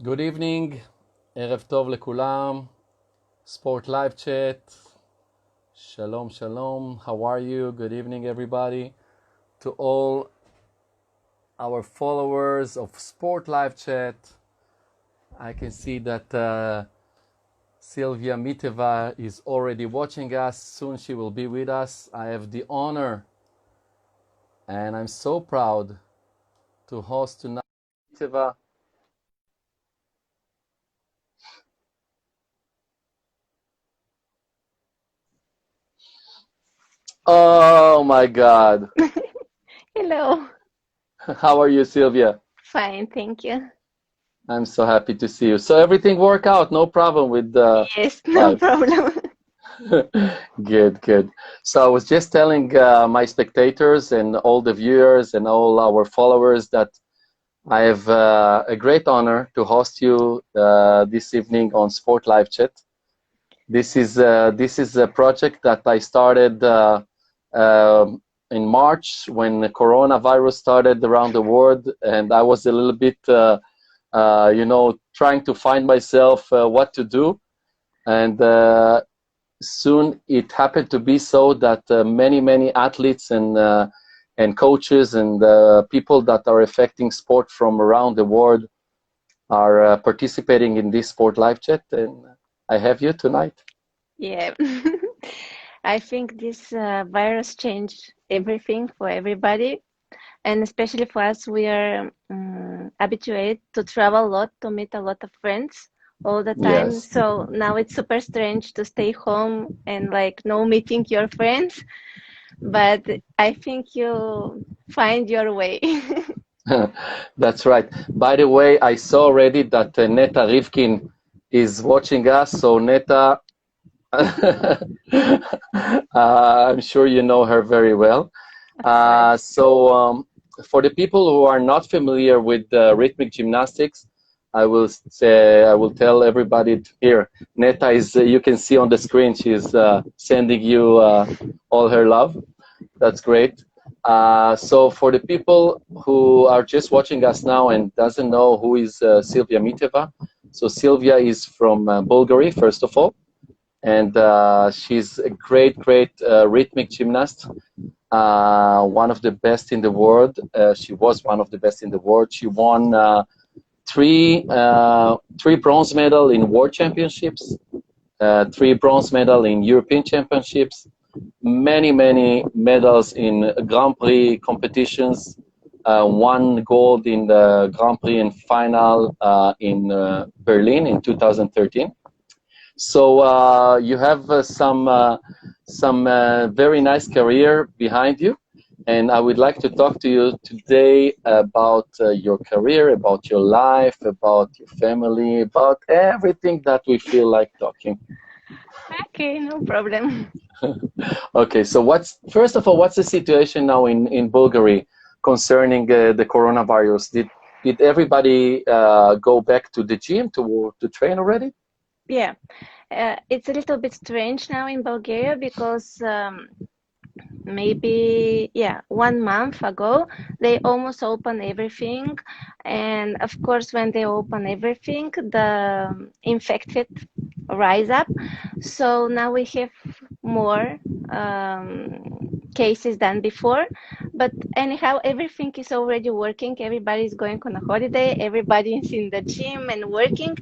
Good evening, ערב טוב לכולם, Sport Live Chat, Shalom Shalom, how are you? Good evening everybody. To all our followers of Sport Live Chat, I can see that SILVIYA MITEVA is already watching us, soon she will be with us. I have the honor and I'm so proud to host tonight MITEVA. Oh my God. Hello. How are you, Sylvia? Fine, thank you. I'm so happy to see you. So everything worked out, no problem with Yes, no life. problem. Good, good. So I was just telling my spectators and all the viewers and all our followers that I have a great honor to host you this evening on Sport Live Chat. This is a project that I started in March when the coronavirus started around the world, and I was a little bit, trying to find myself what to do. And soon it happened to be so that many athletes and coaches and people that are affecting sport from around the world are participating in this Sport Live Chat, and I have you tonight. Yeah. I think this virus changed everything for everybody, and especially for us, we are habituated to travel a lot, to meet a lot of friends all the time. Yes. So now it's super strange to stay home and like no meeting your friends, but I think you find your way. That's right. By the way, I saw already that Neta Rivkin is watching us. So Neta, I'm sure you know her very well. Of course. For the people who are not familiar with rhythmic gymnastics, I will tell everybody here. Neta is, you can see on the screen, she's sending you all her love. That's great. So for the people who are just watching us now and doesn't know who is SILVIYA MITEVA, so Sylvia is from Bulgaria, first of all, and she's a great rhythmic gymnast, one of the best in the world. She was one of the best in the world. She won three bronze medal in world championships, three bronze medal in European championships, many medals in Grand Prix competitions, one gold in the Grand Prix and final in Berlin in 2013. So you have some very nice career behind you, and I would like to talk to you today about your career, about your life, about your family, about everything that we feel like talking. Okay, no problem. Okay, so first of all, what's the situation now in Bulgaria concerning the coronavirus? Did everybody go back to the gym to train already? Yeah, it's a little bit strange now in Bulgaria because maybe, yeah, 1 month ago, they almost opened everything. And of course, when they open everything, the infected rise up. So now we have more cases than before. But anyhow, everything is already working. Everybody's going on a holiday. Everybody is in the gym and working.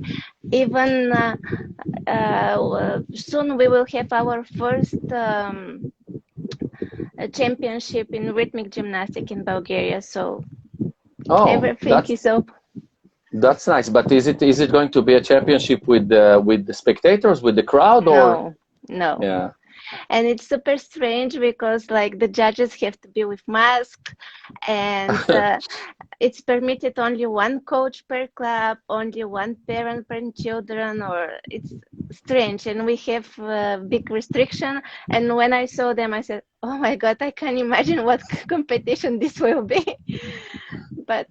Even soon we will have our first championship in rhythmic gymnastic in Bulgaria. So Oh, everything is open. that's nice. But is it going to be a championship with the spectators, with the crowd, or No, no. yeah? And it's super strange because like the judges have to be with mask, and it's permitted only one coach per club, only one parent per children, or it's strange. And we have big restriction. And when I saw them, I said, "Oh my God, I can't imagine what competition this will be." But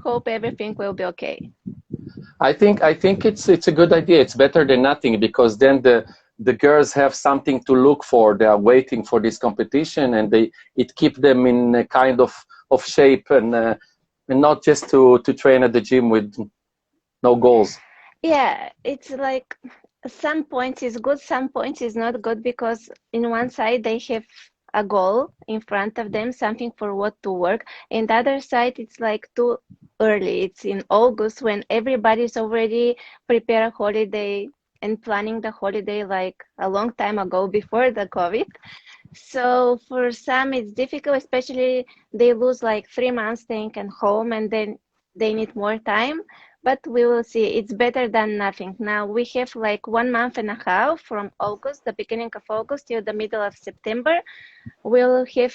hope everything will be okay. I think it's a good idea. It's better than nothing because then the girls have something to look for. They are waiting for this competition, and it keep them in a kind of shape and not just to train at the gym with No goals. Yeah, it's like some points is good, some points is not good because in one side they have a goal in front of them, something for what to work. In the other side, it's like too early. It's in August when everybody's already prepare a holiday and planning the holiday like a long time ago before the COVID. So for some, it's difficult, especially they lose like 3 months staying at home and then they need more time. But we will see. It's better than nothing. Now we have like 1 month and a half from August, the beginning of August till the middle of September. We'll have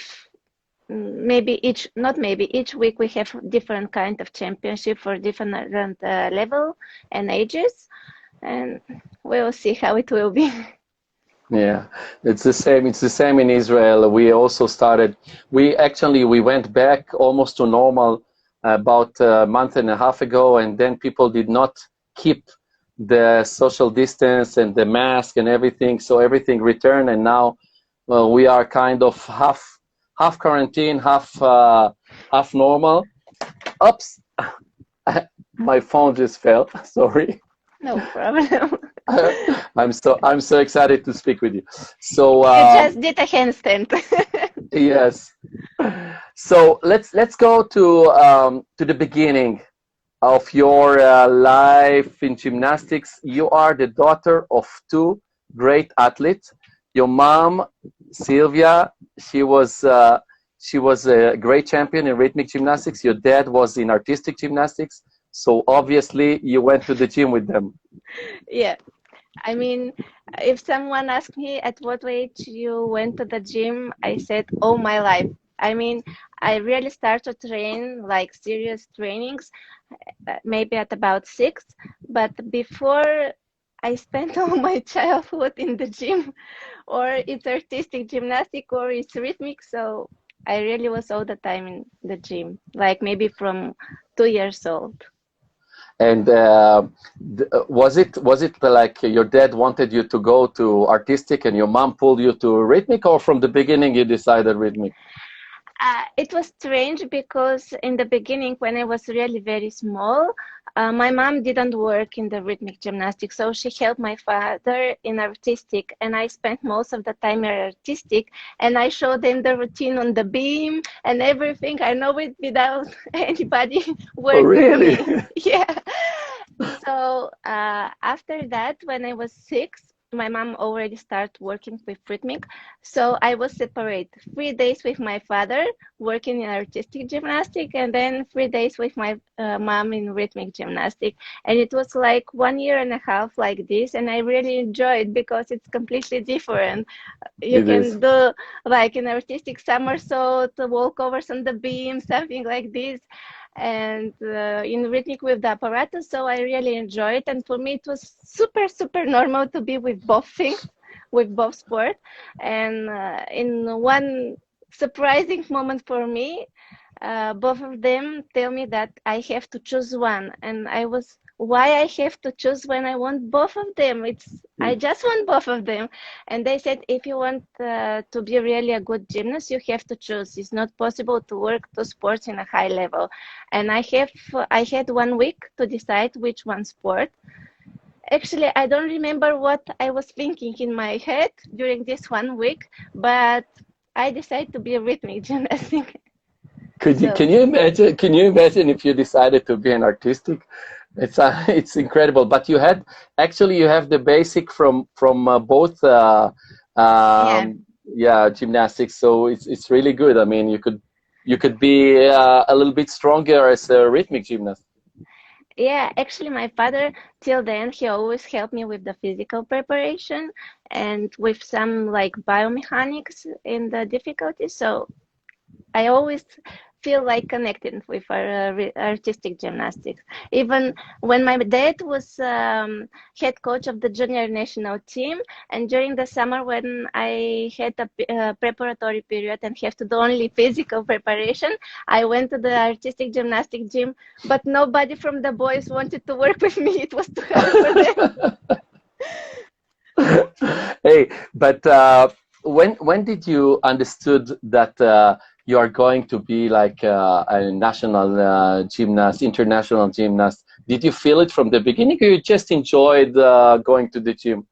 maybe each, not maybe, each week we have different kind of championship for different level and ages. And we'll see how it will be. Yeah, it's the same. It's the same in Israel. We also started. We went back almost to normal about a month and a half ago, and then people did not keep the social distance and the mask and everything. So everything returned, and now, well, we are kind of half quarantine, half normal. Oops, my phone just fell. Sorry. No problem. I'm so excited to speak with you. So You just did a handstand. yes. So let's go to the beginning of your life in gymnastics. You are the daughter of two great athletes. Your mom, Sylvia, she was a great champion in rhythmic gymnastics. Your dad was in artistic gymnastics. So obviously you went to the gym with them. Yeah. I mean, if someone asked me at what age you went to the gym, I said all my life. I mean, I really started to train like serious trainings, maybe at about 6, but before I spent all my childhood in the gym, or it's artistic gymnastic or it's rhythmic, so I really was all the time in the gym, like maybe from 2 years old. And was it like your dad wanted you to go to artistic and your mom pulled you to rhythmic, or from the beginning you decided rhythmic? It was strange because in the beginning, when I was really very small, my mom didn't work in the rhythmic gymnastics, so she helped my father in artistic, and I spent most of the time in artistic, and I showed them the routine on the beam and everything. I know it without anybody Oh, work with really? me. Yeah. So after that, when I was 6, my mom already started working with rhythmic. So I was separate 3 days with my father working in artistic gymnastic, and then 3 days with my mom in rhythmic gymnastic. And it was like 1 year and a half like this, and I really enjoyed because it's completely different. You It is. can do like an artistic somersault, walkovers on the beam, something like this, and in rhythmic with the apparatus. So I really enjoyed, and for me it was super super normal to be with both things, with both sport. And in one surprising moment for me, both of them tell me that I have to choose one, and I was, why I have to choose when I want both of them? I just want both of them. And they said, if you want to be really a good gymnast, you have to choose. It's not possible to work two sports in a high level. And I had 1 week to decide which one sport. Actually, I don't remember what I was thinking in my head during this 1 week, but I decided to be a rhythmic gymnast. So, Can you imagine? Can you imagine if you decided to be an artistic? It's incredible. But you have the basic from both yeah. yeah, gymnastics. So it's really good. I mean, you could be a little bit stronger as a rhythmic gymnast. Yeah, actually, my father, till then, he always helped me with the physical preparation and with some like biomechanics in the difficulties. So I always feel like connected with our artistic gymnastics. Even when my dad was head coach of the junior national team, and during the summer when I had a preparatory period and have to do only physical preparation, I went to the artistic gymnastic gym, but nobody from the boys wanted to work with me. It was too hard for them. Hey, but when did you understood that you are going to be like a national gymnast, international gymnast? Did you feel it from the beginning, or you just enjoyed going to the gym?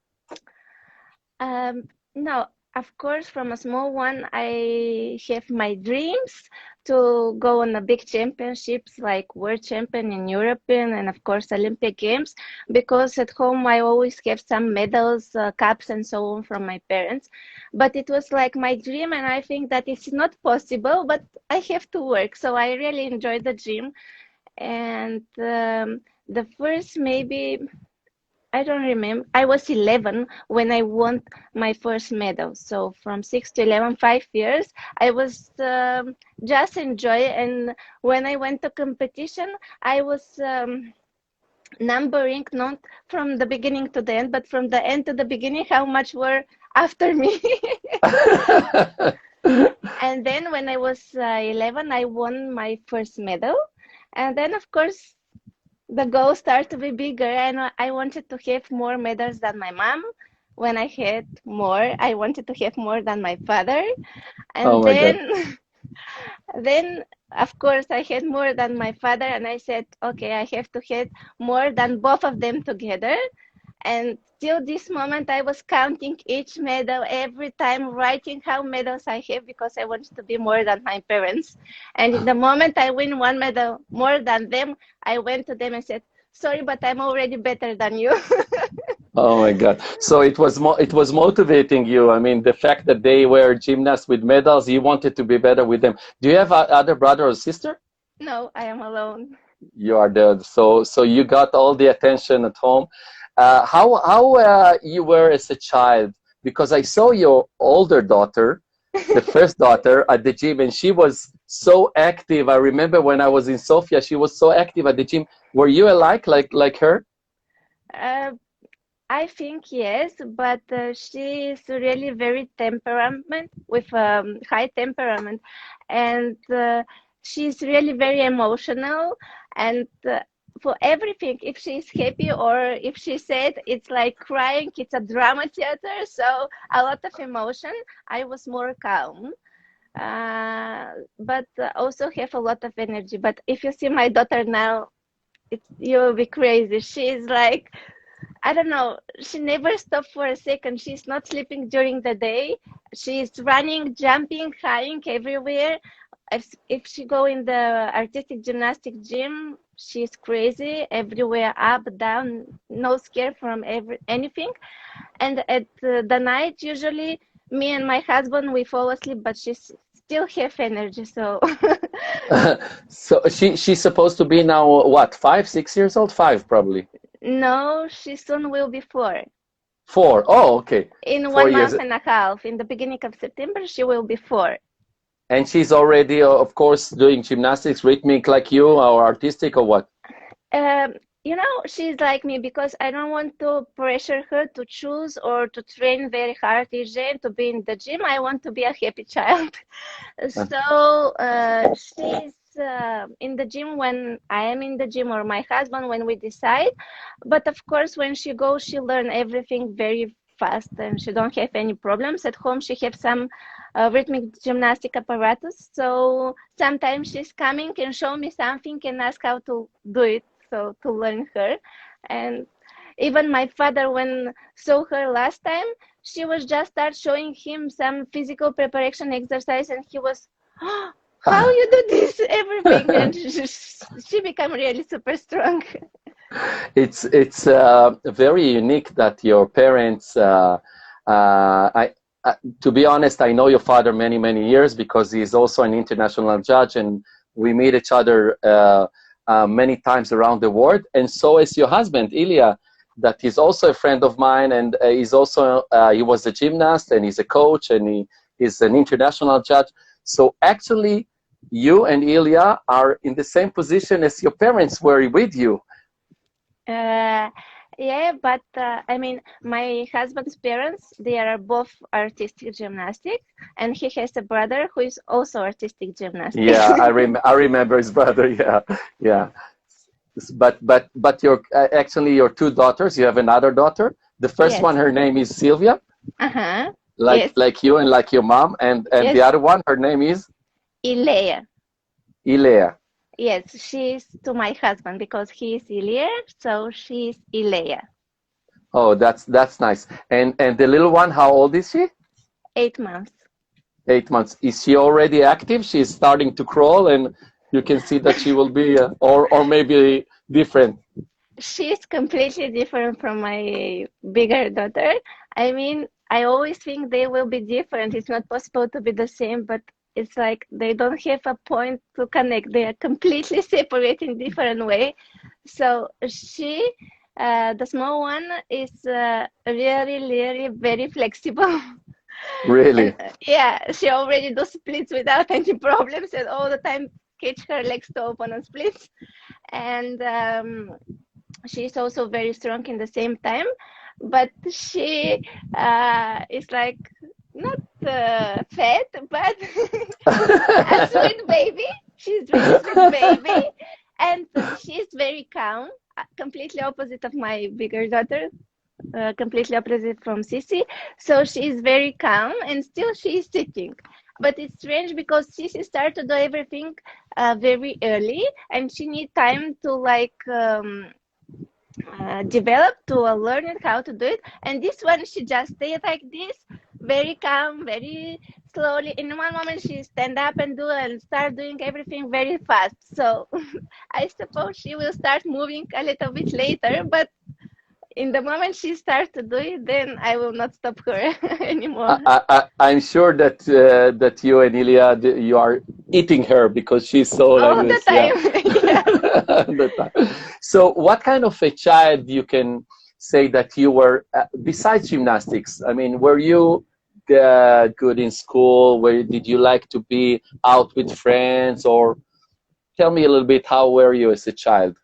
No, of course, from a small one, I have my dreams to go on the big championships like World Champion in European and of course Olympic Games, because at home I always have some medals, cups and so on from my parents. But it was like my dream, and I think that it's not possible, but I have to work. So I really enjoyed the gym. And the first maybe I don't remember. I was 11 when I won my first medal. So from 6 to 11, 5 years, I was just enjoy. And when I went to competition, I was numbering not from the beginning to the end, but from the end to the beginning, how much were after me. And then when I was 11, I won my first medal. And then, of course, the goal started to be bigger, and I wanted to have more medals than my mom. When I had more, I wanted to have more than my father. Oh And my God. then of course I had more than my father, and I said, okay, I have to have more than both of them together. And till this moment, I was counting each medal every time, writing how medals I have, because I wanted to be more than my parents. And in the moment I win one medal more than them, I went to them and said, sorry, but I'm already better than you. Oh my God. So it was motivating you. I mean, the fact that they were gymnasts with medals, you wanted to be better with them. Do you have a other brother or sister? No, I am alone. You are the so you got all the attention at home. How you were as a child? Because I saw your older daughter, the first daughter, at the gym, and she was so active. I remember when I was in Sofia, she was so active at the gym. Were you alike, like her? Uh, I think yes, but she is really very temperament with high temperament, and she's really very emotional. And for everything, if she's happy or if she's sad, it's like crying. It's a drama theater, so a lot of emotion. I was more calm, but also have a lot of energy. But if you see my daughter now, you'll be crazy. She's like, I don't know. She never stopped for a second. She's not sleeping during the day. She's running, jumping, hiding everywhere. If she go in the artistic gymnastic gym, she's crazy everywhere, up, down, no scare from anything. And at the night, usually me and my husband, we fall asleep, but she still have energy. So So she's supposed to be now what, 5, 6 years old? 5 probably. no, she soon will be 4. 4. Oh, okay. In 4 years. 1 month and a half, in the beginning of September, she will be 4. And she's already, of course, doing gymnastics, rhythmic like you, or artistic, or what? Um, you know, she's like me because I don't want to pressure her to choose or to train very hard each day and to be in the gym. I want to be a happy child. So she's in the gym when I am in the gym, or my husband when we decide. But of course, when she goes, she learn everything very fast, and she don't have any problems. At home, she have some rhythmic gymnastic apparatus. So sometimes she's coming and show me something and ask how to do it. So to learn her. And even my father, when saw her last time, she was just start showing him some physical preparation exercise, and he was, oh, how you do this, everything, and she became really super strong. It's very unique that your parents. To be honest, I know your father many years because he's also an international judge, and we meet each other many times around the world. And so is your husband, Ilya, that is also a friend of mine, and he's also he was a gymnast and he's a coach, and he is an international judge. So actually, you and Ilya are in the same position as your parents were with you. Yeah, but I mean, my husband's parents, they are both artistic gymnastics, and he has a brother who is also artistic gymnastics. Yeah, I remember his brother. Yeah, yeah. But your actually your 2 daughters. You have another daughter. The first Yes. one, her name is Sylvia, Uh-huh. like Yes. like you and like your mom, and the Yes. other one, her name is Ilea. Ilea. Yes, she's to my husband because he is Ilya, so she's Ilea. Oh, that's nice. And the little one, how old is she? 8 months. 8 months. Is she already active? She's starting to crawl, and you can see that she will be, or maybe different. She's completely different from my bigger daughter. I mean, I always think they will be different. It's not possible to be the same, but it's like they don't have a point to connect. They are completely separate in different way. So she, the small one, is really, really very flexible. And Really? yeah, she already does splits without any problems, and all the time catch her legs to open on splits. And she's also very strong in the same time, but she is like not fat, but a sweet baby. She's very sweet baby, and she's very calm. Completely opposite of my bigger daughter, completely opposite from Sissy. So she's very calm, and still she's sitting. But it's strange because Sissy started to do everything very early, and she need time to like develop to learn it how to do it. And this one, she just stayed like this, very calm, very slowly. In one moment, she stand up and do and start doing everything very fast. So I suppose she will start moving a little bit later, but in the moment she starts to do it, then I will not stop her anymore. I'm sure that that you and Ilya, you are eating her because she's so like All the this. Yeah. time. Yeah. The time. So, what kind of a child you can say that you were besides gymnastics? I mean, were you good in school? Where did you like to be out with friends? Or tell me a little bit, how were you as a child?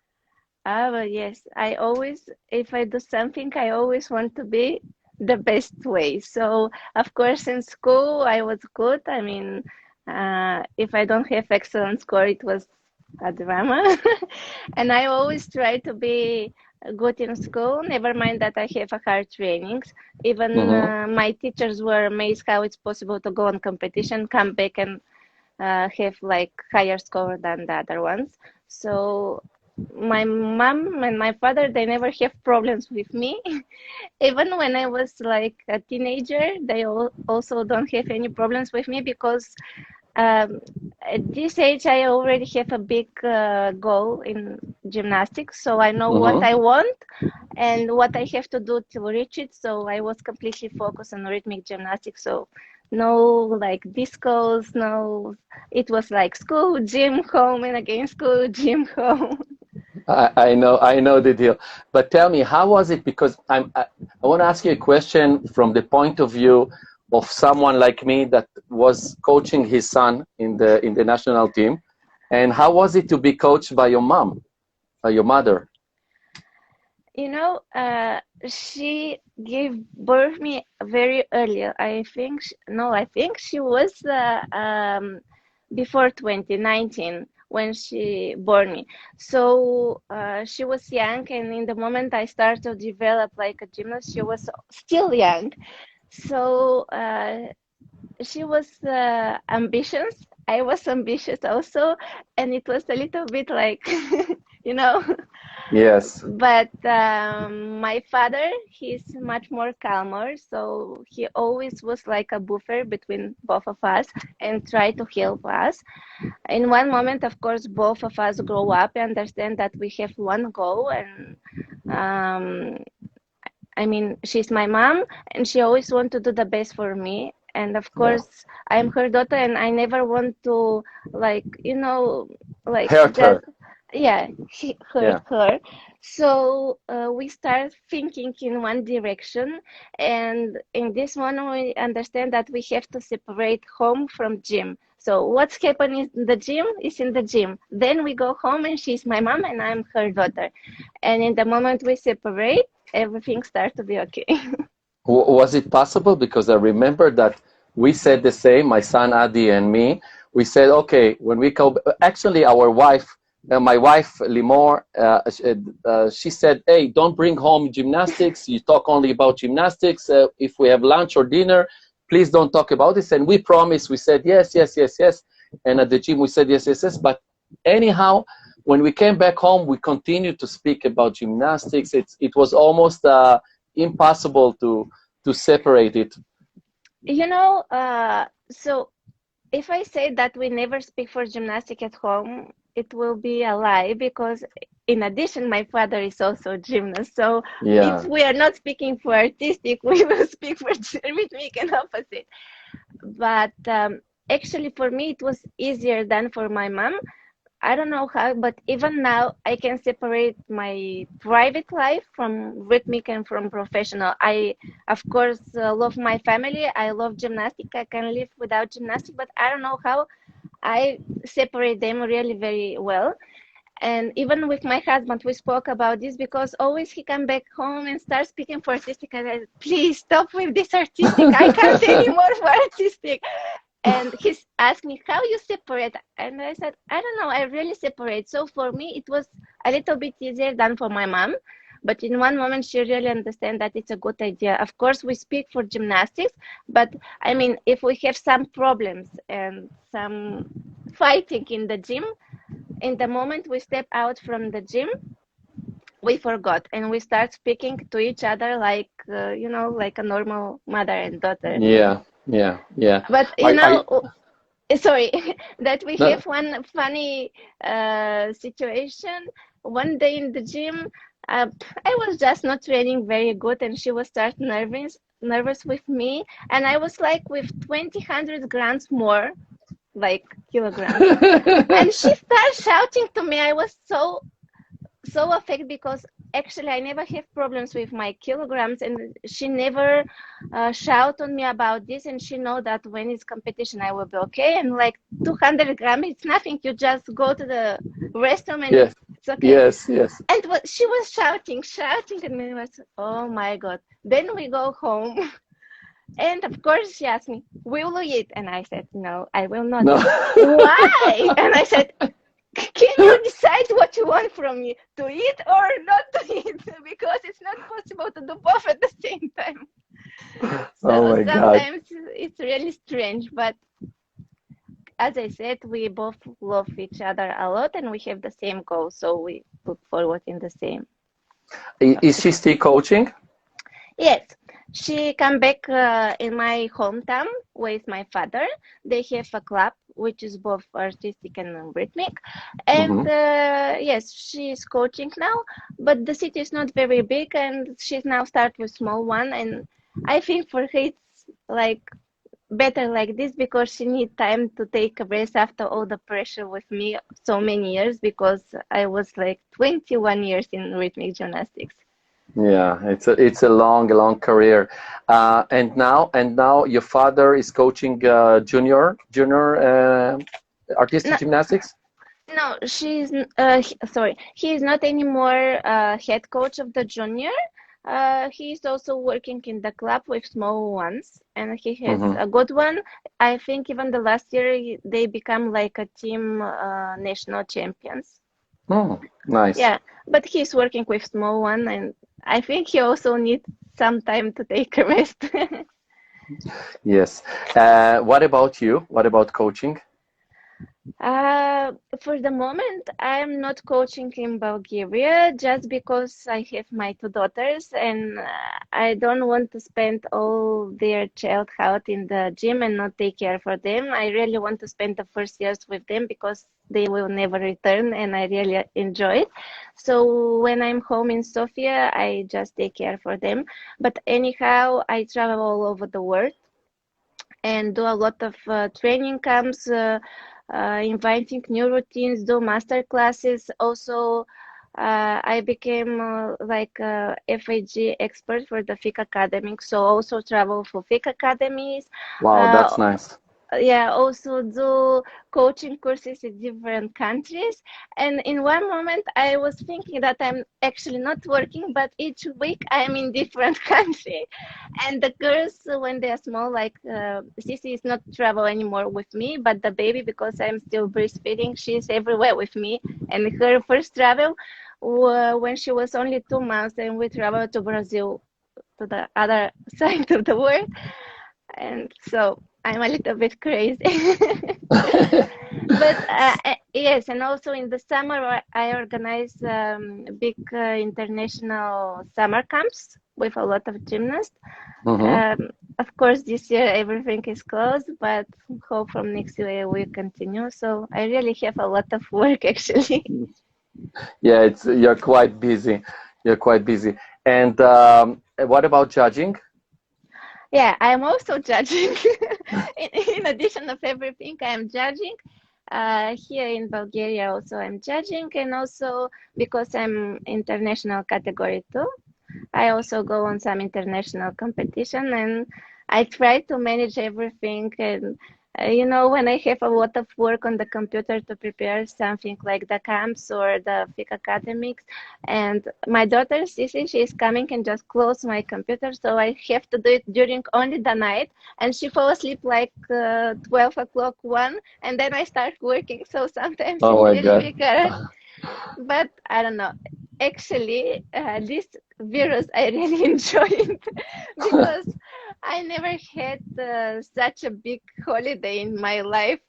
Ah, well, yes. I always, if I do something, I always want to be the best way. So, of course, in school, I was good. I mean, if I don't have excellent score, it was a drama. And I always try to be good in school. Never mind that I have a hard trainings. Even Mm-hmm. my teachers were amazed how it's possible to go on competition, come back and have like higher score than the other ones. So my mom and my father, they never have problems with me. Even when I was like a teenager, they also don't have any problems with me because um, at this age I already have a big goal in gymnastics, so I know what Mm-hmm. I want and what I have to do to reach it. So I was completely focused on rhythmic gymnastics. So no like discos, no, it was like school, gym, home, and again school, gym, home. I know the deal. But tell me, how was it? Because I want to ask you a question from the point of view of someone like me that was coaching his son in the national team. And how was it to be coached by your mom, by your mother? You know, she gave birth me very early. I think, no, I think she was before 2019 when she born me. So she was young, and in the moment I started to develop like a gymnast, she was still young. So she was ambitious. I was ambitious also, and it was a little bit like, you know. Yes. But my father, he's much more calmer, so he always was like a buffer between both of us and try to help us. In one moment, of course, both of us grow up and understand that we have one goal. And um, I mean, she's my mom, and she always want to do the best for me. And of Yeah. course, I'm her daughter, and I never want to, like, like Hurt just, her. yeah, hurt Yeah. her. So we start thinking in one direction. And in this moment, we understand that we have to separate home from gym. So what's happening in the gym is in the gym. Then we go home, and she's my mom, and I'm her daughter. And in the moment we separate, everything starts to be okay. Was it possible? Because I remember that we said the same, my son Adi and me. We said, okay, when we go, actually, our wife, my wife Limor, she said, hey, don't bring home gymnastics. You talk only about gymnastics. If we have lunch or dinner, please don't talk about this. And we promised, we said, yes, yes, yes, yes. And at the gym, we said, yes, yes, yes. But anyhow, when we came back home, we continued to speak about gymnastics. It was almost impossible to separate it. You know, so if I say that we never speak for gymnastics at home, it will be a lie, because in addition, my father is also a gymnast. So if Yeah. we are not speaking for artistic, we will speak for rhythmic and opposite. But actually, for me, it was easier than for my mom. I don't know how, but even now I can separate my private life from rhythmic and from professional. I, of course, love my family. I love gymnastics. I can live without gymnastics, but I don't know how I separate them really very well. And even with my husband, we spoke about this, because always he come back home and start speaking for artistic. And I said, please stop with this artistic. I can't anymore for artistic. And he's asked me how you separate, and I said, I don't know, I really separate. So for me it was a little bit easier than for my mom, but in one moment she really understand that it's a good idea. Of course we speak for gymnastics, but I mean, if we have some problems and some fighting in the gym, in the moment we step out from the gym, we forgot and we start speaking to each other like you know, like a normal mother and daughter. Yeah, yeah, yeah. But you I know, sorry, that we no, have one funny situation. One day in the gym, I was just not training very good, and she was start nervous with me, and I was like with 20 grams more, like kilograms, and she started shouting to me. I was so affected, because actually I never have problems with my kilograms, and she never shout on me about this, and she know that when it's competition I will be okay, and like 200 grams it's nothing, you just go to the restroom and yes, it's okay. yes, yes. And she was shouting, and I was, oh my god. Then we go home, and of course she asked me, will you eat? And I said, no, I will not. No. Why? And I said, can you decide what you want from me, to eat or not to eat? Because it's not possible to do both at the same time. Oh So my God. sometimes it's really strange, but as I said, we both love each other a lot, and we have the same goal, so we look forward in the same. Is she still coaching? Yes, she come back in my hometown with my father. They have a club which is both artistic and rhythmic, and Hmm. yes, she is coaching now. But the city is not very big, and she's now start with small one. And I think for her it's like better like this, because she need time to take a rest after all the pressure with me so many years, because I was like 21 years in rhythmic gymnastics. Yeah, it's a long career, and now your father is coaching junior artistic No, gymnastics. no, sorry, he is not anymore head coach of the junior. He is also working in the club with small ones, and he has Hmm. a good one. I think even the last year they become like a team national champions. Oh, nice. Yeah, but he's working with small one, and I think he also needs some time to take a rest. Yes. What about you? What about coaching? For the moment, I'm not coaching in Bulgaria, just because I have my two daughters, and I don't want to spend all their childhood in the gym and not take care for them. I really want to spend the first years with them, because they will never return, and I really enjoy it. So when I'm home in Sofia, I just take care for them. But anyhow, I travel all over the world and do a lot of training camps, inviting new routines, do master classes. Also, I became like a FAG expert for the FIC Academy, so also travel for FIC academies. Wow, Uh, that's nice. yeah, also do coaching courses in different countries. And in one moment I was thinking that I'm actually not working, but each week I'm in different country. And the girls, when they are small, like Sisi is not travel anymore with me, but the baby, because I'm still breastfeeding, she's everywhere with me. And her first travel when she was only 2 months, and we traveled to Brazil, to the other side of the world. And so I'm a little bit crazy. But Yes, and also in the summer I organize big international summer camps with a lot of gymnasts. Mm-hmm. Of course, this year everything is closed, but hope from next year we continue. So I really have a lot of work actually. Yeah, you're quite busy. You're quite busy. And what about judging? Yeah, I'm also judging. In addition of everything, I am judging. Here in Bulgaria also I'm judging, and also because I'm international category too, I also go on some international competition, and I try to manage everything. And when I have a lot of work on the computer to prepare something like the camps or the FIC academics, and my daughter Sisi, she is coming and just close my computer, so I have to do it during only the night, and she fall asleep like 12 o'clock, 1, and then I start working. So sometimes Oh it's my really God. big error. But I don't know. Actually, this virus I really enjoy it because I never had such a big holiday in my life.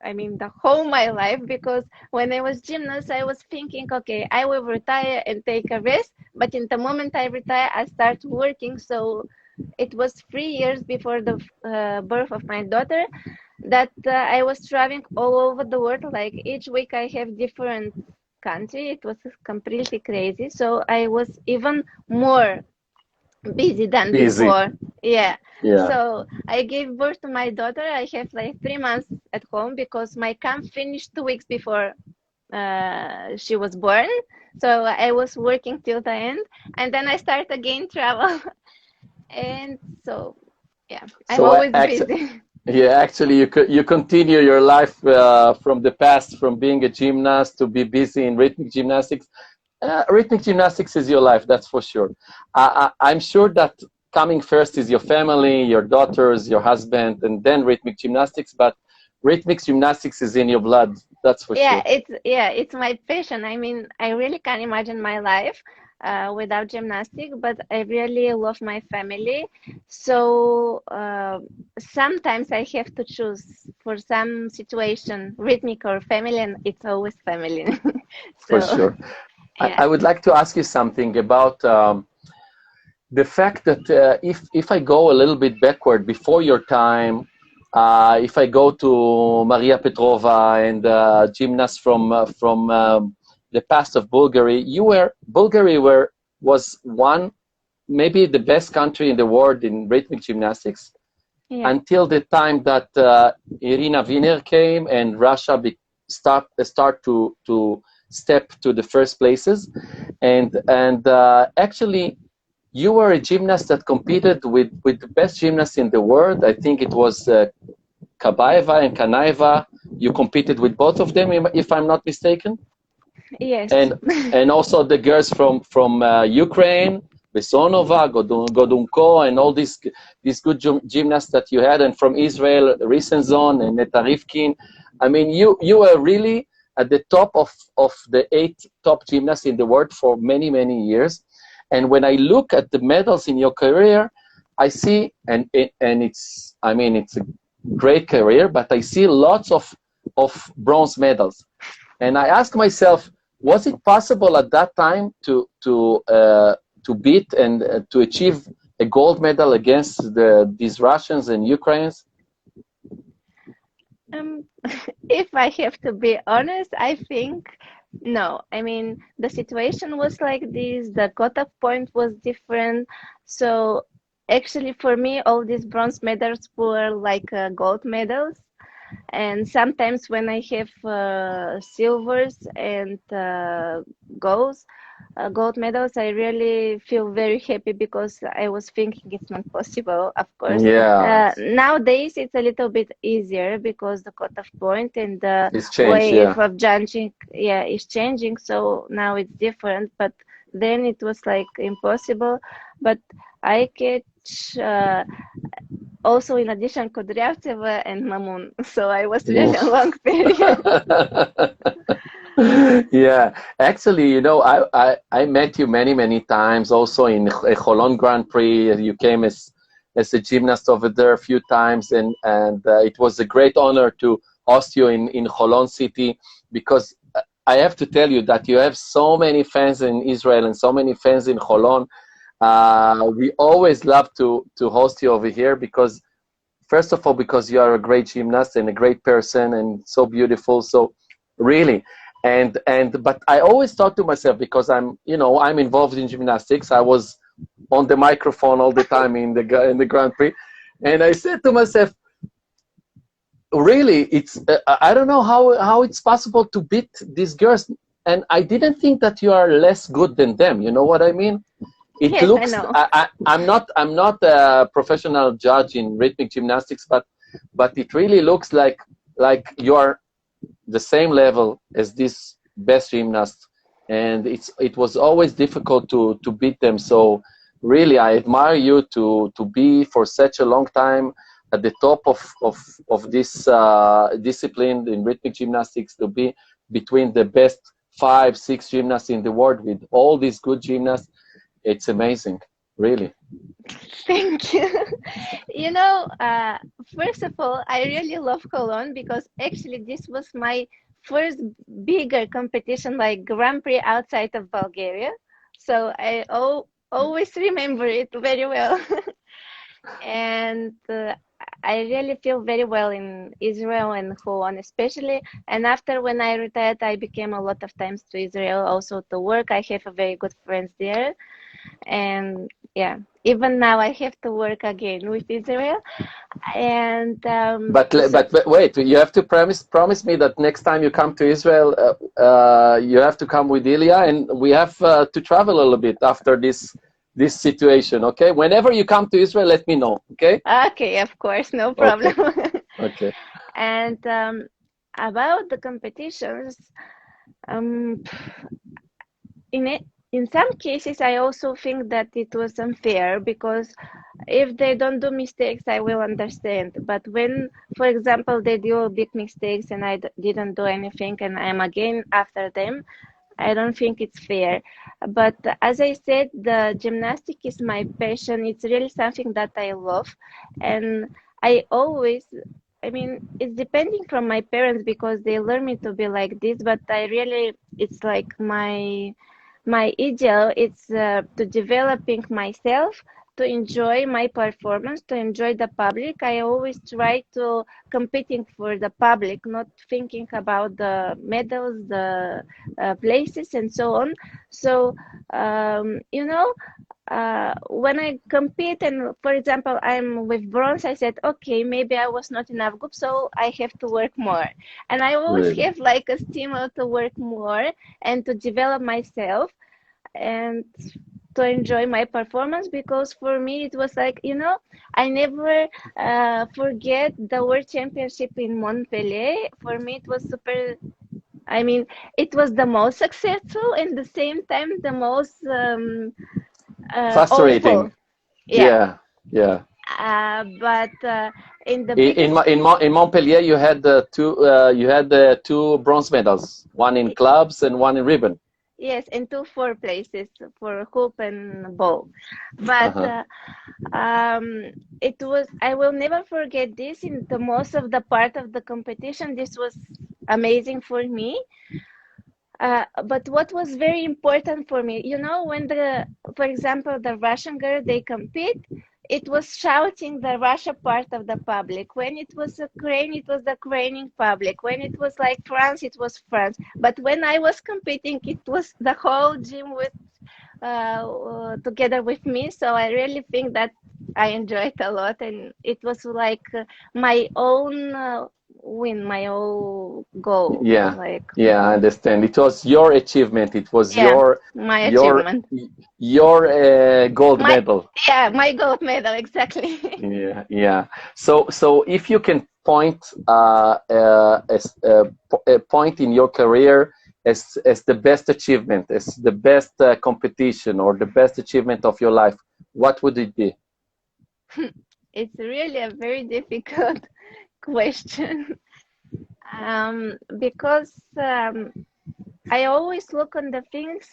I mean, the whole my life, because when I was gymnast, I was thinking, okay, I will retire and take a rest. But in the moment I retire, I start working. So it was 3 years before the birth of my daughter that I was traveling all over the world. Like each week I have different country. It was completely crazy. So I was even more busy than Busy. before. Yeah. Yeah. So I gave birth to my daughter. I have like 3 months at home because my camp finished 2 weeks before she was born. So I was working till the end, and then I start again travel. And so yeah, I'm So always actually, busy. yeah, actually, you continue your life from the past, from being a gymnast to be busy in rhythmic gymnastics. Rhythmic gymnastics is your life, that's for sure. I'm sure that coming first is your family, your daughters, your husband, and then rhythmic gymnastics. But rhythmic gymnastics is in your blood, that's for Yeah, sure. it's my passion. I mean, I really can't imagine my life without gymnastics, but I really love my family. So sometimes I have to choose for some situation, rhythmic or family, and it's always family. For So sure. yeah, I would like to ask you something about the fact that if I go a little bit backward before your time, if I go to Maria Petrova and gymnasts from the past of Bulgaria, Bulgaria was one maybe the best country in the world in rhythmic gymnastics yeah, until the time that Irina Wiener came and Russia start to step to the first places, and actually you were a gymnast that competed with the best gymnasts in the world. I think it was Kabaeva and Kanaeva. You competed with both of them, if I'm not mistaken. yes, And also the girls from Ukraine, Besonova, Godunko, and all these good gymnasts that you had, and from Israel, Risenzon and Neta Rivkin. I mean, you were really at the top of the 8 top gymnasts in the world for many years. And when I look at the medals in your career, I see, and it's, I mean, it's a great career, but I see lots of bronze medals. And I ask myself, was it possible at that time to beat and to achieve a gold medal against these Russians and Ukrainians? um, if I have to be honest, I think no. I mean, the situation was like this, the cutoff point was different. So actually, for me, all these bronze medals were like gold medals. And sometimes when I have silvers and golds, gold medals, I really feel very happy because I was thinking it's not possible, of course. Yeah, Nowadays, it's a little bit easier because the cutoff point and the it's changed. way Yeah, of judging, yeah, is changing. So now it's different. But then it was like impossible. But I catch also in addition Kudryavtseva and Mamun. So I was really a long period. yeah. Actually, you know, I met you many times. Also in Cholon Grand Prix, you came as a gymnast over there a few times, and it was a great honor to host you in Cholon City. because I have to tell you that you have so many fans in Israel and so many fans in Holon. We always love to host you over here because, first of all, because you are a great gymnast and a great person and so beautiful. So really, but I always thought to myself, because I'm involved in gymnastics. I was on the microphone all the time in the Grand Prix, and I said to myself, really, it's I don't know how it's possible to beat these girls, and I didn't think that you are less good than them. You know what I mean? It Yes, I looks. know. I'm not a professional judge in rhythmic gymnastics, but it really looks like you are the same level as this best gymnast, and it was always difficult to beat them. So really, I admire you to be for such a long time at the top of this discipline in rhythmic gymnastics, to be between the best 5, 6 gymnasts in the world with all these good gymnasts. It's amazing, really. Thank you. You know, first of all, I really love Cologne because actually this was my first bigger competition, like Grand Prix outside of Bulgaria. So I always remember it very well. And I really feel very well in Israel and Holon especially. And after when I retired, I became a lot of times to Israel also to work. I have a very good friends there. And yeah, even now I have to work again with Israel. And But wait, you have to promise me that next time you come to Israel, you have to come with Ilya, and we have to travel a little bit after this situation. Okay, whenever you come to Israel, let me know. Okay. okay, of course, no problem. Okay. Okay. And about the competitions, um, in it, in some cases, I also think that it was unfair because if they don't do mistakes, I will understand. But when, for example, they do big mistakes and I didn't do anything and I'm again after them, I don't think it's fair. But as I said, the gymnastic is my passion. It's really something that I love. And I always, I mean, it's depending from my parents because they learn me to be like this, but I really, it's like my ideal is to developing myself, to enjoy my performance, to enjoy the public. I always try to competing for the public, not thinking about the medals, the places and so on. So you know, when I compete and for example I'm with bronze, I said okay, maybe I was not enough good, so I have to work more. And I always Really. have like a stimul to work more and to develop myself and to enjoy my performance, because for me it was like, you know, I never forget the world championship in Montpellier. For me it was super, I mean, it was the most successful and the same time the most Frustrating. awful. Yeah. Yeah. Yeah. But in the In biggest, in Montpellier, you had two bronze medals, one in clubs and one in ribbon. yes, in two four places for hoop and ball. But Uh-huh. it was, I will never forget this. In the most of the part of the competition, this was amazing for me. But what was very important for me, you know, when for example, the Russian girl, they compete, it was shouting the Russia part of the public. When it was Ukraine, it was the Ukrainian public. When it was like France, it was France. But when I was competing, it was the whole gym with together with me. So I really think that I enjoyed a lot, and it was like my own win, my own goal. Yeah, Like, yeah, I understand. It was your achievement. It was yeah, your my your achievement. your gold My, medal. yeah, my gold medal, exactly. Yeah, yeah. So if you can point a point in your career as the best achievement, as the best competition or the best achievement of your life, what would it be? It's really a very difficult question. Because I always look on the things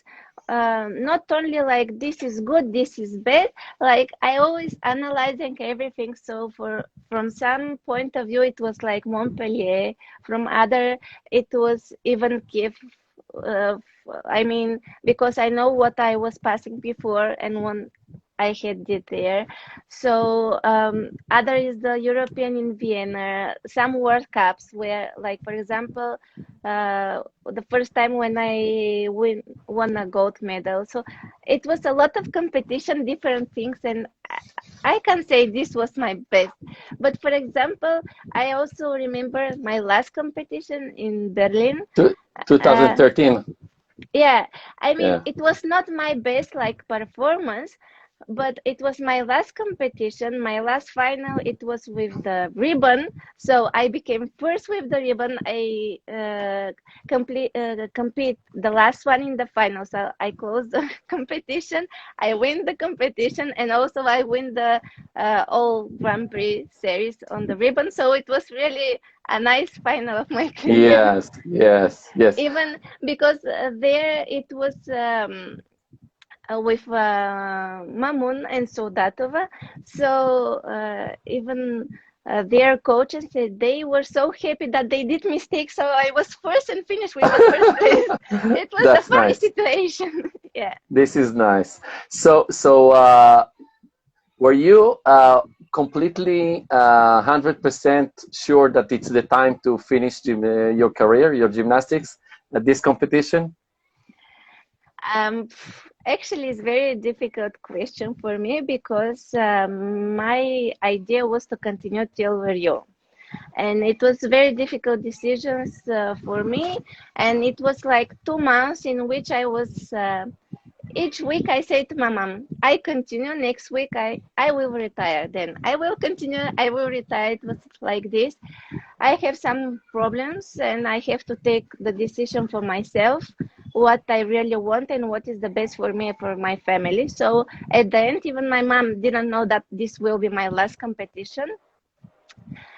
not only like this is good, this is bad. Like I always analyzing everything. So from some point of view, it was like Montpellier. From other, it was even Kiev. Uh, I mean, because I know what I was passing before and when I had it there. So other is the European in Vienna, some World Cups where, like for example, the first time when I won a gold medal. So it was a lot of competition, different things, and I can say this was my best. But for example, I also remember my last competition in Berlin. Two- Uh, 2013. yeah, I mean, Yeah. it was not my best like performance, but it was my last competition, my last final. It was with the ribbon, so I became first with the ribbon. I compete the last one in the final, so I closed the competition. I win the competition, and also I win the all Grand Prix series on the ribbon. So it was really a nice final of my career. Yes, yes, yes. Even because there it was with Mamun and Soldatova. So even their coaches said they were so happy that they did mistakes. So I was first and finished with the first place. It was a That's funny nice. situation. Yeah. This is nice. So, were you completely 100% sure that it's the time to finish your career, your gymnastics at this competition? Actually, it's very difficult question for me because my idea was to continue till Rio. And it was very difficult decisions for me. And it was like 2 months in which I was each week I say to my mom, I continue. Next week I will retire. Then I will continue. I will retire. It was like this. I have some problems and I have to take the decision for myself, what I really want and what is the best for me and for my family. So at the end, even my mom didn't know that this will be my last competition.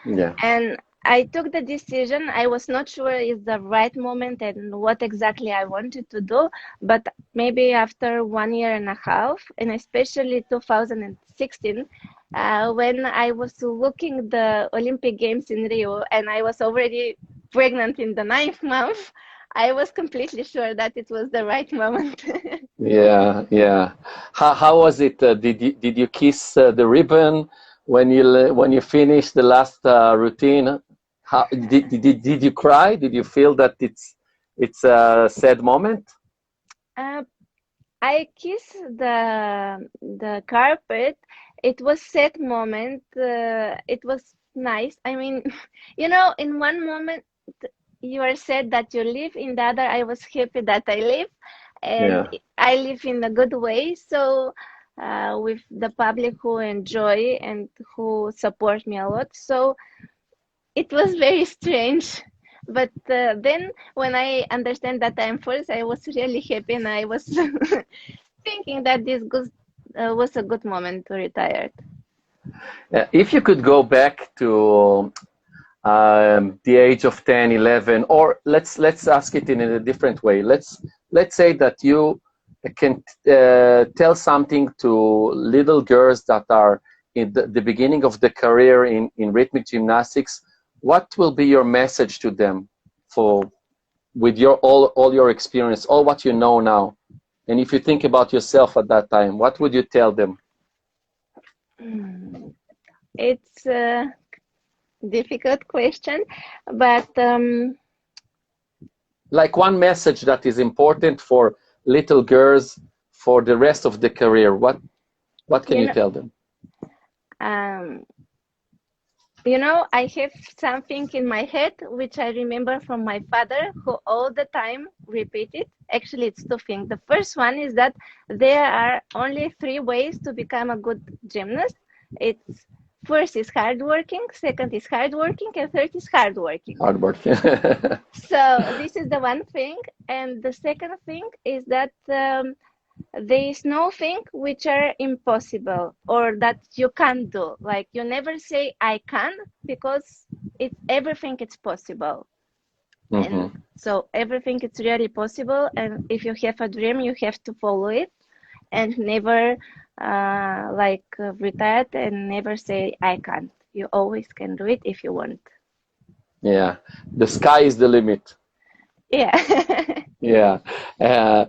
Yeah. And I took the decision. I was not sure it's the right moment and what exactly I wanted to do, but maybe after 1 year and a half, and especially 2016, when I was looking the Olympic Games in Rio, and I was already pregnant in the 9th month, I was completely sure that it was the right moment. Yeah, yeah. How was it? Did you kiss the ribbon when you finished the last routine? How did you cry? Did you feel that it's a sad moment? uh, I kissed the carpet. It was sad moment. It was nice. I mean, in one moment you are sad that you live, in the other I was happy that I live, and Yeah. I live in a good way. So with the public who enjoy and who support me a lot. So it was very strange. But then when I understand that I'm first, I was really happy and I was thinking that was a good moment to retire. If you could go back to the age of 10, 11, or let's ask it in a different way. Let's say that you can tell something to little girls that are in the beginning of the career in rhythmic gymnastics. What will be your message to them for with your all your experience, all what you know now? And if you think about yourself at that time, what would you tell them? It's a difficult question, but Like one message that is important for little girls for the rest of the career. What can you you know, tell them? um, I have something in my head which I remember from my father, who all the time repeated. Actually, it's two things. The first one is that there are only three ways to become a good gymnast. It's first is hardworking, second is hardworking, and third is hardworking. Hard work. So this is the one thing, and the second thing is that there is no thing which are impossible or that you can't do. Like you never say I can, because it's everything it's possible. And Mm-hmm. so everything is really possible, and if you have a dream you have to follow it and never retire and never say I can't. you always can do it if you want. Yeah, the sky is the limit. Yeah. Yeah. Uh,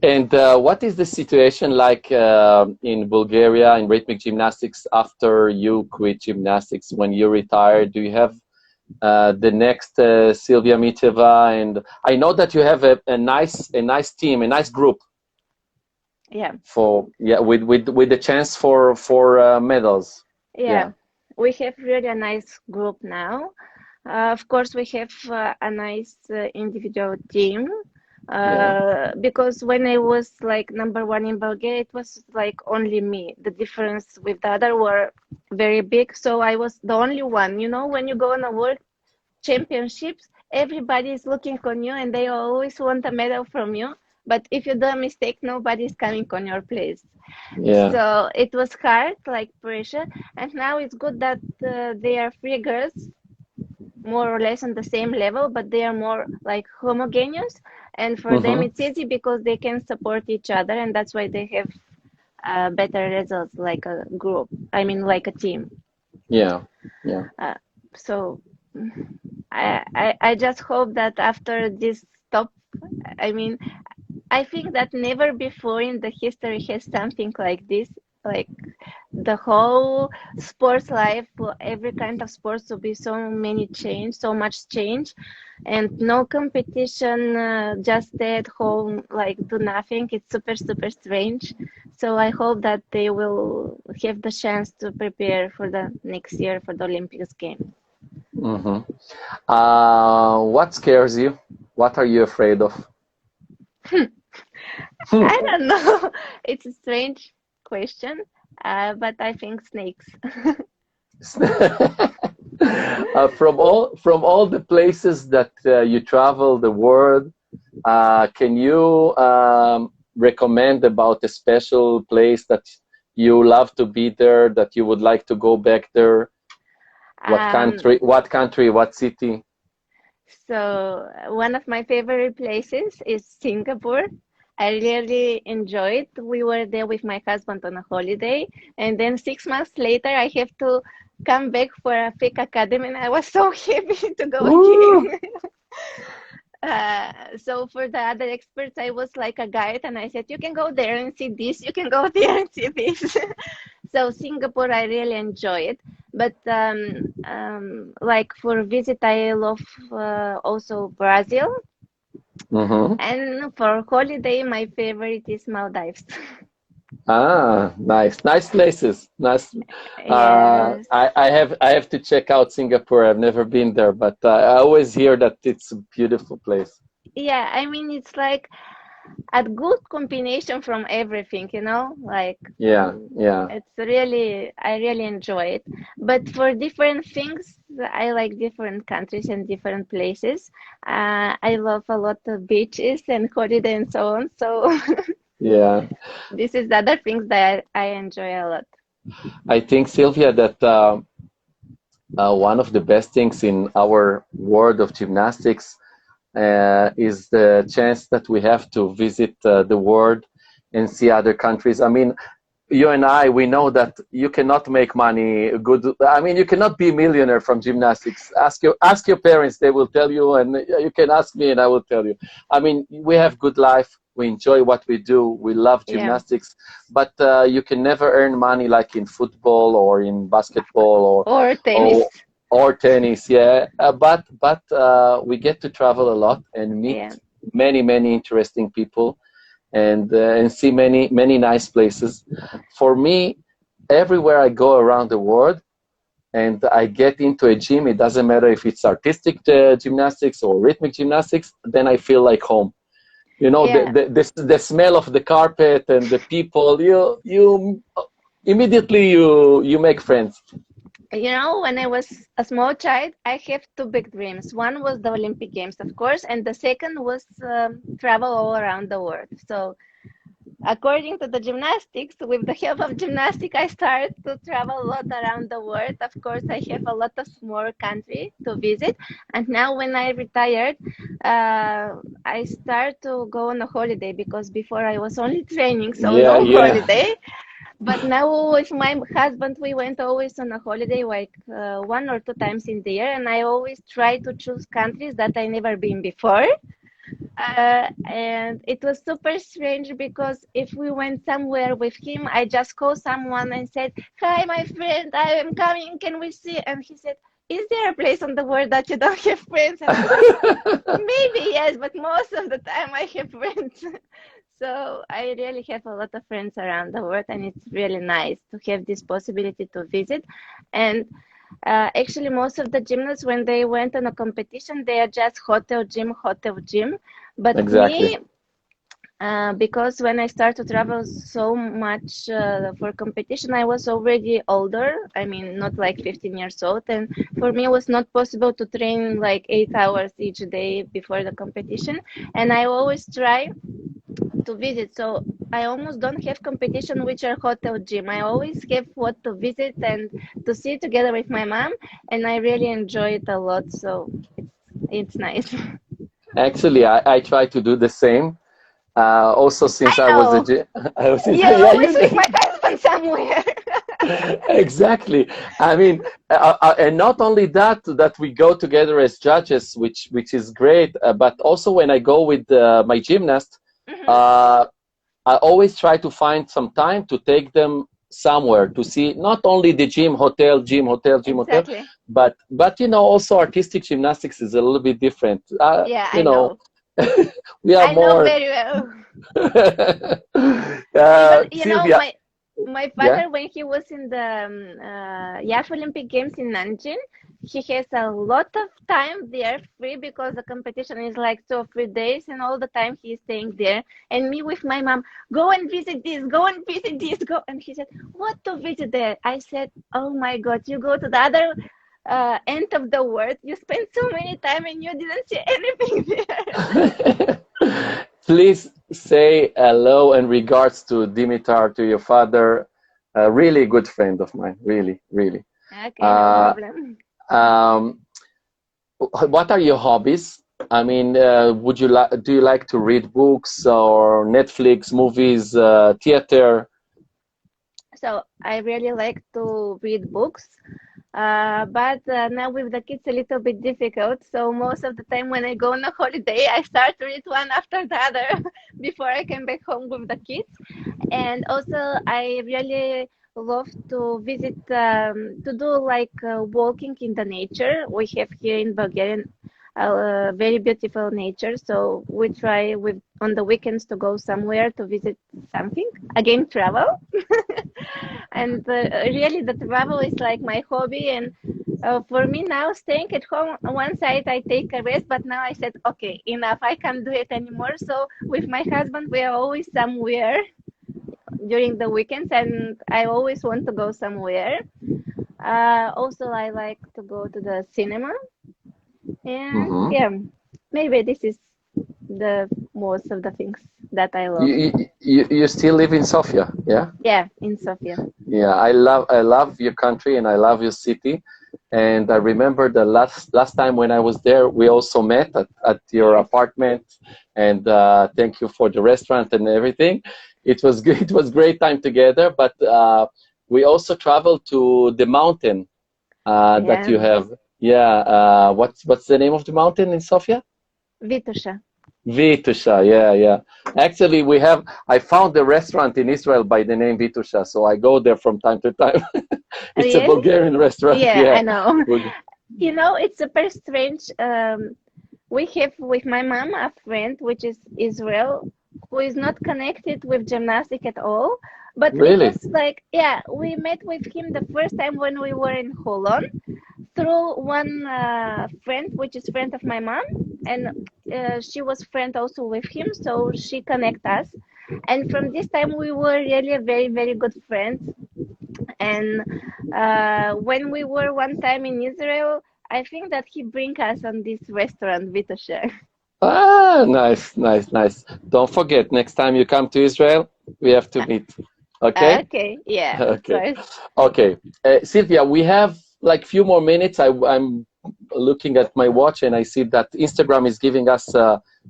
and what is the situation like in Bulgaria in rhythmic gymnastics after you quit gymnastics? When you retired, do you have the next SILVIYA MITEVA? And I know that you have a nice team, a nice group Yeah. for with the chance for medals. Yeah. Yeah. We have really a nice group now. Of course, we have a nice individual team. Yeah. Because when I was like number one in Bulgaria, it was like only me. The difference with the other were very big. So I was the only one. You know, when you go on a world championships, everybody is looking on you and they always want a medal from you. But if you do a mistake, nobody's coming on your place. Yeah. So it was hard, like pressure. And now it's good that they are three girls, more or less on the same level, but they are more like homogeneous. And for them, Mm-hmm. it's easy because they can support each other, and that's why they have better results like a group. I mean, like a team. Yeah. Yeah. So I just hope that after this stop, I mean, I think that never before in the history has something like this, like the whole sports life, every kind of sports will be so many change, so much change, and no competition, just stay at home, like do nothing. It's super, super strange. So I hope that they will have the chance to prepare for the next year for the Olympics game. Mm-hmm. What scares you? What are you afraid of? Hmm. I don't know. It's a strange question, but I think snakes. From all the places that you travel the world, can you recommend about a special place that you love to be there, that you would like to go back there? What Um, country? What country? What city? so one of my favorite places is Singapore. I really enjoyed. We were there with my husband on a holiday, and then 6 months later, I have to come back for a fake academy, and I was so happy to go Woo! again. So for the other experts, I was like a guide, and I said, you can go there and see this, you can go there and see this. So Singapore, I really enjoy it. But like for visit, I love also Brazil. Mm-hmm. And for holiday, my favorite is Maldives. Ah, nice places. Nice. Yes. I have to check out Singapore. I've never been there, but I always hear that it's a beautiful place. Yeah, I mean, it's like a good combination from everything, you know, like Yeah, yeah. it's really, I really enjoy it. But for different things, I like different countries and different places. I love a lot of beaches and holiday and so on. So Yeah, this is the other things that I enjoy a lot. I think Sylvia that one of the best things in our world of gymnastics is the chance that we have to visit the world and see other countries. I mean, you and I, we know that you cannot make money good. I mean, you cannot be a millionaire from gymnastics. Ask your parents, they will tell you, and you can ask me and I will tell you. I mean, we have good life. We enjoy what we do. We love Yeah. gymnastics, but you can never earn money like in football or in basketball Or tennis. or or tennis. Yeah, but we get to travel a lot and meet Yeah. many interesting people and see many nice places. For me, everywhere I go around the world and I get into a gym, it doesn't matter if it's artistic gymnastics or rhythmic gymnastics, then I feel like home. You know, Yeah. the smell of the carpet and the people, you immediately you make friends. You know, when I was a small child, I have two big dreams. One was the Olympic Games, of course, and the second was travel all around the world. So, according to the gymnastics, with the help of gymnastics, I started to travel a lot around the world. Of course, I have a lot of more countries to visit. And now, when I retired, I start to go on a holiday because before I was only training, so Yeah, no yeah. holiday. But now with my husband, we went always on a holiday, like 1 or 2 times in the year, and I always try to choose countries that I never been before. And it was super strange because if we went somewhere with him, I just called someone and said, "Hi, my friend, I am coming. Can we see?" And he said, "Is there a place on the world that you don't have friends?" And I was like, "Maybe yes, but most of the time I have friends." So I really have a lot of friends around the world, and it's really nice to have this possibility to visit. And actually, most of the gymnasts, when they went on a competition, they are just hotel, gym, hotel, gym. But Exactly. me, because when I started to travel so much for competition, I was already older. I mean, not like 15 years old. And for me, it was not possible to train like 8 hours each day before the competition. And I always try to visit. So I almost don't have competition which are hotel gym. I always have what to visit and to see together with my mom, and I really enjoy it a lot. So it's nice. Actually, I try to do the same. Also, since I I was a, know you're yeah, always with my husband somewhere. exactly. I mean, and not only that, that we go together as judges, which is great. But also when I go with my gymnast, Hmm. uh, I always try to find some time to take them somewhere to see not only the gym, hotel, gym, hotel, gym, hotel, Exactly. but also artistic gymnastics is a little bit different. Yeah, I know. We are I know more. very well. Even, Sylvia, my yeah, father, when he was in the Youth Olympic Games in Nanjing, he has a lot of time there free because the competition is like 2 or 3 days, and all the time he is staying there. And me with my mom, go and visit this, go and visit this, go. And he said, "What to visit there?" I said, "Oh my God, you go to the other end of the world. You spent so many time and you didn't see anything there." please say hello and regards to Dimitar, to your father, a really good friend of mine, really, really. Okay, no Uh, problem. um, what are your hobbies? I mean, do you like to read books or Netflix, movies, theater? So I really like to read books, but now with the kids a little bit difficult. So most of the time when I go on a holiday, I start to read one after the other before I can back home with the kids. And also I really love to visit, to do like walking in the nature. We have here in Bulgaria very beautiful nature, so we try with on the weekends to go somewhere to visit something. Again, travel. And really the travel is like my hobby. And for me now, staying at home, on one side I take a rest, but now I said, okay, enough, I can't do it anymore. So with my husband, we are always somewhere during the weekends, and I always want to go somewhere. Also, I like to go to the cinema. And Hmm. yeah, maybe this is the most of the things that I love. You still live in Sofia, yeah? Yeah, in Sofia. Yeah, I love your country and I love your city. And I remember the last time when I was there, we also met at your Yes. apartment. And thank you for the restaurant and everything. It was good. It was great time together. But we also traveled to the mountain that Yeah. you have. Yeah. What's the name of the mountain in Sofia? Vitusha. Vitusha, yeah, yeah. Actually, I found a restaurant in Israel by the name Vitusha, so I go there from time to time. It's a Really? Bulgarian restaurant, Yeah, yeah. I know. Bul- It's super strange. We have with my mom a friend which is Israel, who is not connected with gymnastic at all. But it was Really? like, yeah, we met with him the first time when we were in Holon through one friend, which is friend of my mom, and she was friend also with him, so she connect us. And from this time, we were really a very, very good friends. And when we were one time in Israel, I think that he bring us on this restaurant, Vitosher. Ah, nice, nice, nice. Don't forget, next time you come to Israel, we have to meet. Okay? Okay, yeah, of Okay. course. Okay. Sylvia, we have like few more minutes. I'm looking at my watch and I see that Instagram is giving us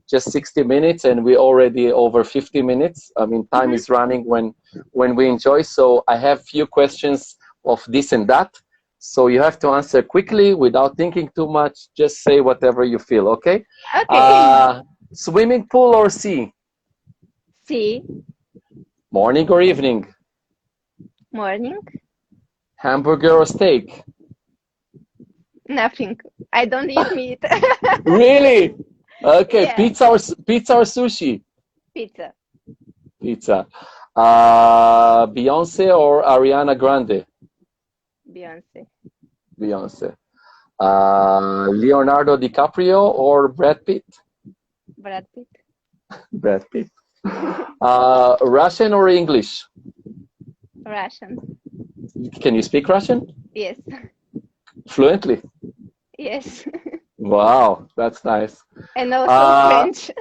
just 60 minutes, and we're already over 50 minutes. I mean, time is running when we enjoy. So I have few questions of this and that. So you have to answer quickly without thinking too much. Just say whatever you feel, okay? Okay. Swimming pool or sea? Sea. Morning or evening? Morning. Hamburger or steak? Nothing. I don't eat meat. Really? Okay, Yeah. pizza or sushi? Pizza. Pizza. Beyonce or Ariana Grande? Beyonce. Beyonce. Leonardo DiCaprio or Brad Pitt? Brad Pitt. Brad Pitt. Russian or English? Russian. Can you speak Russian? Yes. Fluently? Yes. Wow, that's nice. And also French.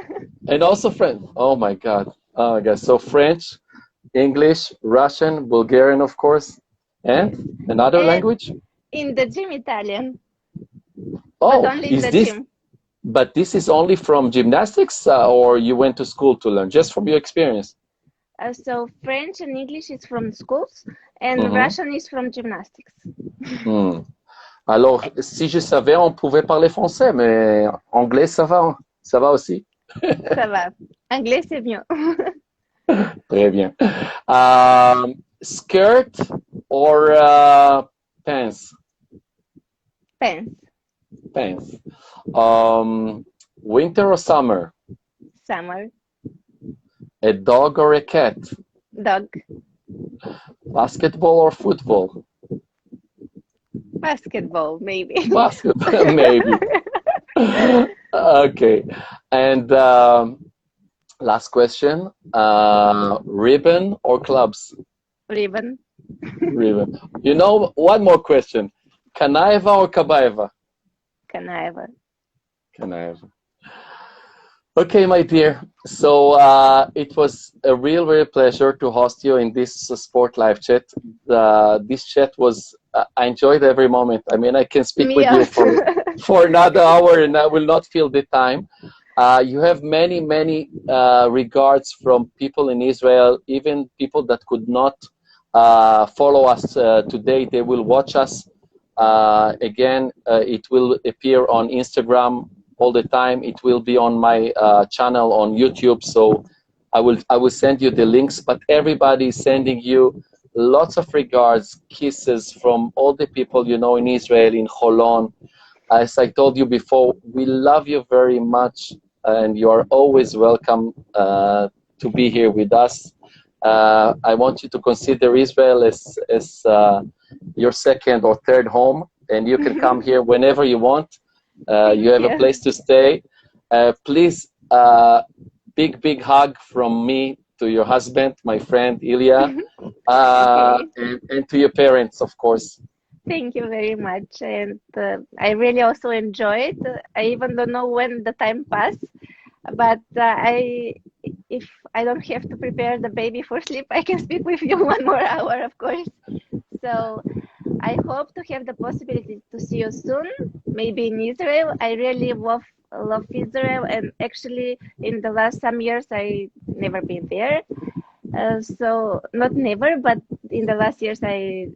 And also French. Oh my God. Oh my God. So French, English, Russian, Bulgarian, of course, and Yes. another And language? in the gym, Italian. But Oh, only in the gym. but this is only from gymnastics, or you went to school to learn, just from your experience? So French and English is from schools, and Mhm. Russian is from gymnastics. Alors, si je savais, on pouvait parler français, mais anglais, ça va aussi. Ça va. Anglais, c'est mieux. Très bien. Skirt or pants? Pants. Pants. Winter or summer? Summer. A dog or a cat? Dog. Basketball or football? Basketball, maybe. Basketball, maybe. Okay. And last question. Ribbon or clubs? Ribbon. Ribbon. You know, one more question. Kanaeva or Kabaeva? Kanaeva. Kanaeva. Okay, my dear. So it was a real pleasure to host you in this Sport Live chat. This chat was, I enjoyed every moment. I mean, I can speak with you for another hour and I will not feel the time. You have many regards from people in Israel, even people that could not follow us today. They will watch us. Again, it will appear on Instagram all the time. It will be on my channel on YouTube. So I will send you the links. But everybody is sending you lots of regards, kisses from all the people you know in Israel, in Holon. As I told you before, we love you very much, and you are always welcome to be here with us. I want you to consider Israel as your second or third home, and you can come here whenever you want. You have a place to stay. Please, big hug from me to your husband, my friend Ilya, and to your parents, of course. Thank you very much. And I really also enjoyed. I even don't know when the time passed, but if I don't have to prepare the baby for sleep, I can speak with you 1 more hour, of course. So I hope to have the possibility to see you soon, maybe in Israel. I really love Israel, and actually in the last some years I never been there. So not never, but in the last years I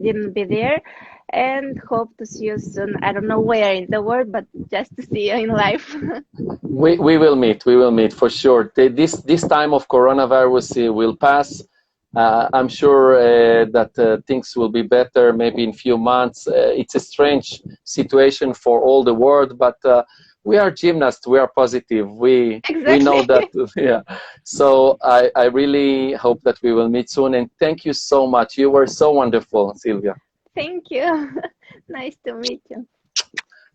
didn't be there, and hope to see you soon. I don't know where in the world, but just to see you in life. We will meet. We will meet for sure. This time of coronavirus will pass. I'm sure that things will be better maybe in a few months. It's a strange situation for all the world, but we are gymnasts. We are positive. We know that. Yeah. So I really hope that we will meet soon. And thank you so much. You were so wonderful, Sylvia. Thank you. Nice to meet you.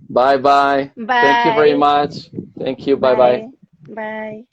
Bye. Bye. Thank you very much. Thank you. Bye. Bye.